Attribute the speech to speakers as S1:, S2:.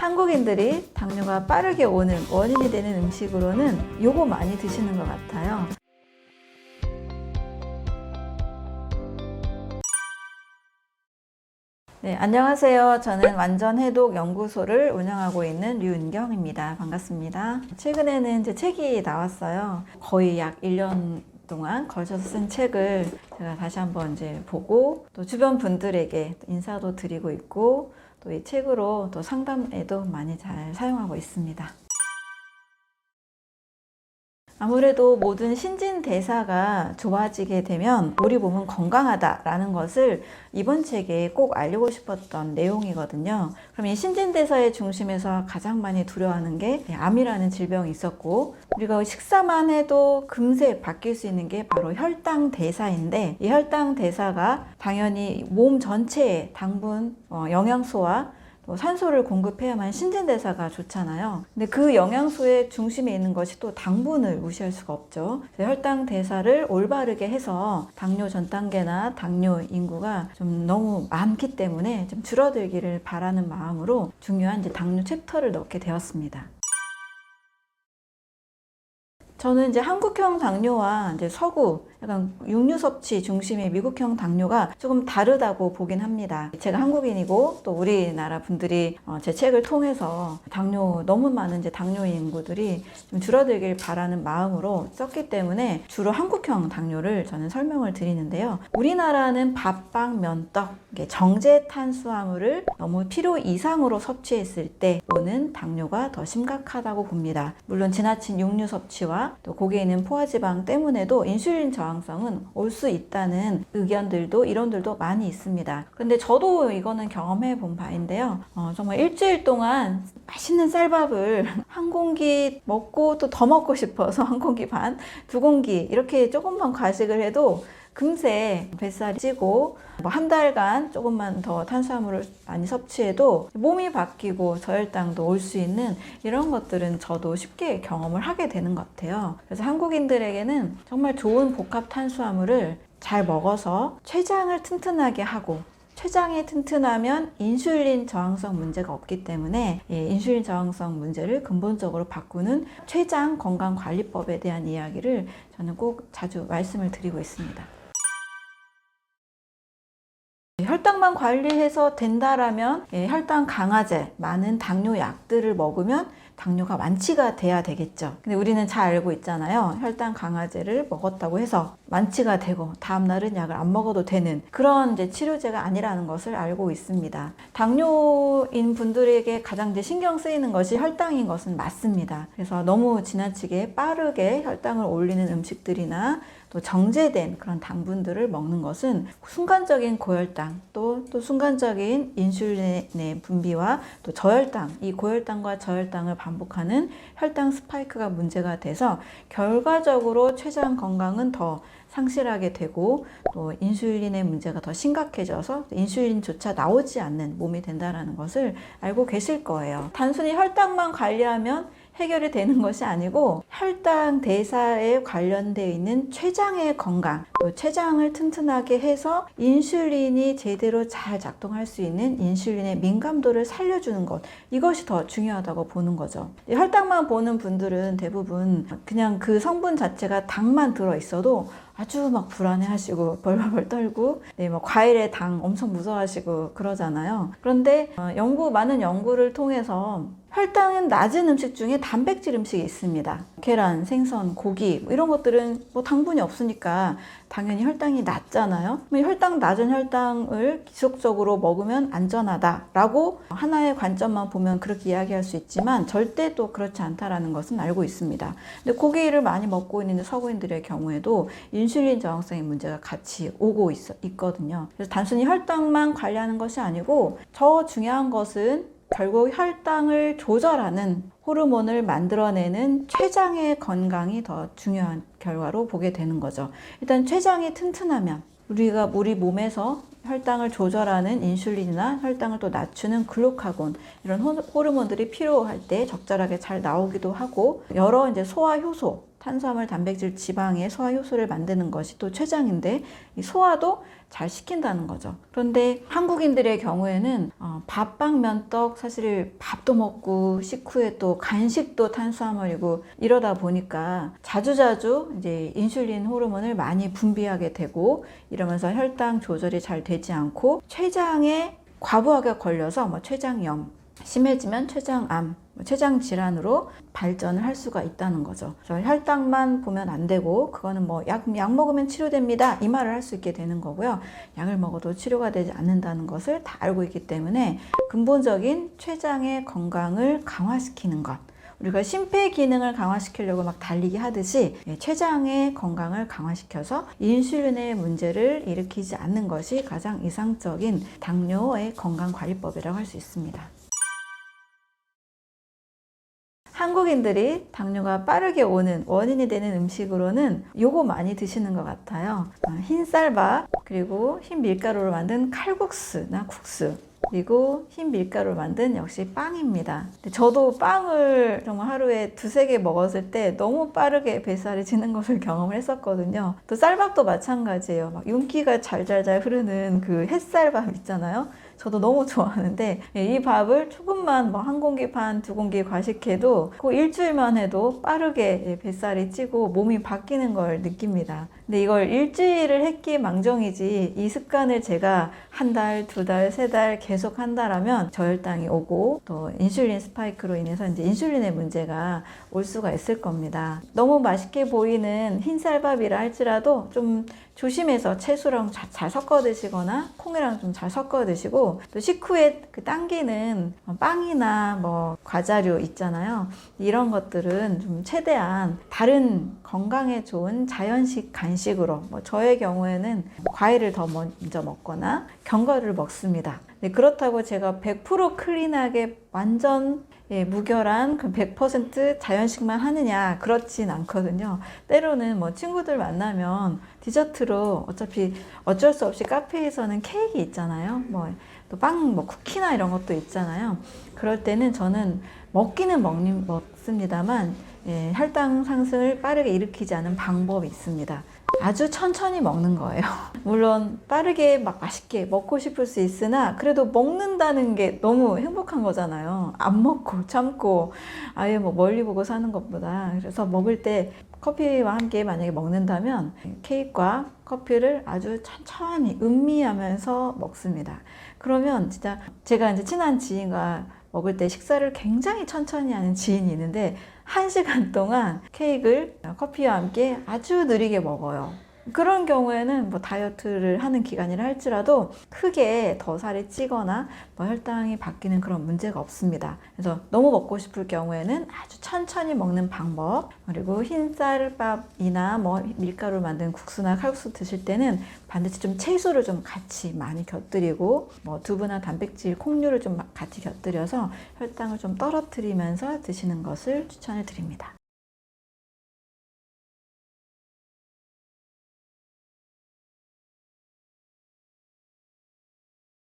S1: 한국인들이 당뇨가 빠르게 오는 원인이 되는 음식으로는 요거 많이 드시는 것 같아요. 네, 안녕하세요. 저는 완전해독 연구소를 운영하고 있는 류은경입니다. 반갑습니다. 최근에는 이제 책이 나왔어요. 거의 약 1년 동안 걸쳐서 쓴 책을 제가 다시 한번 이제 보고 또 주변 분들에게 인사도 드리고 있고 또 이 책으로 또 상담에도 많이 잘 사용하고 있습니다. 아무래도 모든 신진대사가 좋아지게 되면 우리 몸은 건강하다라는 것을 이번 책에 꼭 알리고 싶었던 내용이거든요. 그럼 이 신진대사의 중심에서 가장 많이 두려워하는 게 암이라는 질병이 있었고, 우리가 식사만 해도 금세 바뀔 수 있는 게 바로 혈당대사인데, 이 혈당대사가 당연히 몸 전체에 당분, 영양소와 산소를 공급해야만 신진대사가 좋잖아요. 근데 그 영양소의 중심에 있는 것이 또 당분을 무시할 수가 없죠. 혈당대사를 올바르게 해서 당뇨 전 단계나 당뇨 인구가 좀 너무 많기 때문에 좀 줄어들기를 바라는 마음으로 중요한 이제 당뇨 챕터를 넣게 되었습니다. 저는 이제 한국형 당뇨와 이제 서구 약간 육류 섭취 중심의 미국형 당뇨가 조금 다르다고 보긴 합니다. 제가 한국인이고 또 우리나라 분들이 제 책을 통해서 당뇨 너무 많은 이제 당뇨 인구들이 좀 줄어들길 바라는 마음으로 썼기 때문에 주로 한국형 당뇨를 저는 설명을 드리는데요. 우리나라는 밥, 빵, 면, 떡 정제 탄수화물을 너무 필요 이상으로 섭취했을 때 오는 당뇨가 더 심각하다고 봅니다. 물론 지나친 육류 섭취와 또 고기에 있는 포화지방 때문에도 인슐린 저항성은 올 수 있다는 의견들도 이론들도 많이 있습니다. 근데 저도 이거는 경험해 본 바인데요. 정말 일주일 동안 맛있는 쌀밥을 한 공기 먹고 또 더 먹고 싶어서 한 공기 반, 두 공기 이렇게 조금만 과식을 해도 금세 뱃살이 찌고 한 달간 조금만 더 탄수화물을 많이 섭취해도 몸이 바뀌고 저혈당도 올 수 있는 이런 것들은 저도 쉽게 경험을 하게 되는 것 같아요. 그래서 한국인들에게는 정말 좋은 복합 탄수화물을 잘 먹어서 췌장을 튼튼하게 하고, 췌장이 튼튼하면 인슐린 저항성 문제가 없기 때문에 인슐린 저항성 문제를 근본적으로 바꾸는 췌장 건강관리법에 대한 이야기를 저는 꼭 자주 말씀을 드리고 있습니다. 혈당만 관리해서 된다라면 혈당 강화제, 많은 당뇨 약들을 먹으면 당뇨가 완치가 돼야 되겠죠. 근데 우리는 잘 알고 있잖아요. 혈당 강화제를 먹었다고 해서 완치가 되고 다음날은 약을 안 먹어도 되는 그런 이제 치료제가 아니라는 것을 알고 있습니다. 당뇨인 분들에게 가장 이제 신경 쓰이는 것이 혈당인 것은 맞습니다. 그래서 너무 지나치게 빠르게 혈당을 올리는 음식들이나 또 정제된 그런 당분들을 먹는 것은 순간적인 고혈당 또 순간적인 인슐린의 분비와 또 저혈당, 이 고혈당과 저혈당을 반복하는 혈당 스파이크가 문제가 돼서 결과적으로 췌장 건강은 더 상실하게 되고 또 인슐린의 문제가 더 심각해져서 인슐린조차 나오지 않는 몸이 된다는 것을 알고 계실 거예요. 단순히 혈당만 관리하면 해결이 되는 것이 아니고 혈당 대사에 관련되어 있는 췌장의 건강, 또 췌장을 튼튼하게 해서 인슐린이 제대로 잘 작동할 수 있는 인슐린의 민감도를 살려주는 것, 이것이 더 중요하다고 보는 거죠. 혈당만 보는 분들은 대부분 그냥 그 성분 자체가 당만 들어있어도 아주 막 불안해하시고 벌벌벌 떨고 과일에 당 엄청 무서워하시고 그러잖아요. 그런데 많은 연구를 통해서 혈당은 낮은 음식 중에 단백질 음식이 있습니다. 계란, 생선, 고기 이런 것들은 당분이 없으니까 당연히 혈당이 낮잖아요. 혈당 낮은 혈당을 지속적으로 먹으면 안전하다라고 하나의 관점만 보면 그렇게 이야기할 수 있지만 절대 또 그렇지 않다라는 것은 알고 있습니다. 근데 고기를 많이 먹고 있는 서구인들의 경우에도 인슐린 저항성의 문제가 같이 오고 있거든요. 그래서 단순히 혈당만 관리하는 것이 아니고 더 중요한 것은 결국 혈당을 조절하는 호르몬을 만들어내는 췌장의 건강이 더 중요한 결과로 보게 되는 거죠. 일단 췌장이 튼튼하면 우리 몸에서 혈당을 조절하는 인슐린이나 혈당을 또 낮추는 글루카곤 이런 호르몬들이 필요할 때 적절하게 잘 나오기도 하고 여러 이제 소화 효소 탄수화물, 단백질, 지방의 소화 효소를 만드는 것이 또 췌장인데 이 소화도 잘 시킨다는 거죠. 그런데 한국인들의 경우에는 밥빵, 면떡, 사실 밥도 먹고 식후에 또 간식도 탄수화물이고 이러다 보니까 자주자주 이제 인슐린 호르몬을 많이 분비하게 되고 이러면서 혈당 조절이 잘 되지 않고 췌장에 과부하게 걸려서 뭐 췌장염, 심해지면 췌장암, 췌장 질환으로 발전을 할 수가 있다는 거죠. 혈당만 보면 안 되고 그거는 뭐 약 먹으면 치료됩니다 이 말을 할 수 있게 되는 거고요. 약을 먹어도 치료가 되지 않는다는 것을 다 알고 있기 때문에 근본적인 췌장의 건강을 강화시키는 것, 우리가 심폐 기능을 강화시키려고 막 달리기 하듯이 췌장의 건강을 강화시켜서 인슐린의 문제를 일으키지 않는 것이 가장 이상적인 당뇨의 건강관리법이라고 할 수 있습니다. 한국인들이 당뇨가 빠르게 오는 원인이 되는 음식으로는 요거 많이 드시는 것 같아요. 흰 쌀밥, 그리고 흰 밀가루로 만든 칼국수나 국수, 그리고 흰 밀가루로 만든 역시 빵입니다. 저도 빵을 정말 하루에 2-3개 먹었을 때 너무 빠르게 뱃살이 찌는 것을 경험을 했었거든요. 또 쌀밥도 마찬가지예요. 막 윤기가 잘잘잘 흐르는 그 햇쌀밥 있잖아요. 저도 너무 좋아하는데 이 밥을 조금만 뭐 1공기 반, 2공기 과식해도 그 일주일만 해도 빠르게 뱃살이 찌고 몸이 바뀌는 걸 느낍니다. 근데 이걸 일주일을 했기망정이지 이 습관을 제가 1달, 2달, 3달 계속 한다라면 저혈당이 오고 또 인슐린 스파이크로 인해서 이제 인슐린의 문제가 올 수가 있을 겁니다. 너무 맛있게 보이는 흰쌀밥이라 할지라도 좀 조심해서 채소랑 잘 섞어 드시거나 콩이랑 좀 잘 섞어 드시고 또 식후에 그 당기는 빵이나 뭐 과자류 있잖아요. 이런 것들은 좀 최대한 다른 건강에 좋은 자연식 간식으로 뭐 저의 경우에는 과일을 더 먼저 먹거나 견과류를 먹습니다. 그렇다고 제가 100% 클린하게 완전 무결한 100% 자연식만 하느냐 그렇진 않거든요. 때로는 뭐 친구들 만나면 디저트로 어차피 어쩔 수 없이 카페에서는 케이크 있잖아요. 뭐 또 빵, 뭐 쿠키나 이런 것도 있잖아요. 그럴 때는 저는 먹기는 먹습니다만 혈당 상승을 빠르게 일으키지 않은 방법이 있습니다. 아주 천천히 먹는 거예요. 물론 빠르게 막 맛있게 먹고 싶을 수 있으나 그래도 먹는다는 게 너무 행복한 거잖아요. 안 먹고 참고 아예 뭐 멀리 보고 사는 것보다. 그래서 먹을 때 커피와 함께 만약에 먹는다면 케이크와 커피를 아주 천천히 음미하면서 먹습니다. 그러면 진짜 제가 이제 친한 지인과 먹을 때 식사를 굉장히 천천히 하는 지인이 있는데 1시간 동안 케이크를 커피와 함께 아주 느리게 먹어요. 그런 경우에는 뭐 다이어트를 하는 기간이라 할지라도 크게 더 살이 찌거나 뭐 혈당이 바뀌는 그런 문제가 없습니다. 그래서 너무 먹고 싶을 경우에는 아주 천천히 먹는 방법, 그리고 흰 쌀밥이나 뭐 밀가루로 만든 국수나 칼국수 드실 때는 반드시 좀 채소를 좀 같이 많이 곁들이고 뭐 두부나 단백질, 콩류를 좀 같이 곁들여서 혈당을 좀 떨어뜨리면서 드시는 것을 추천해 드립니다.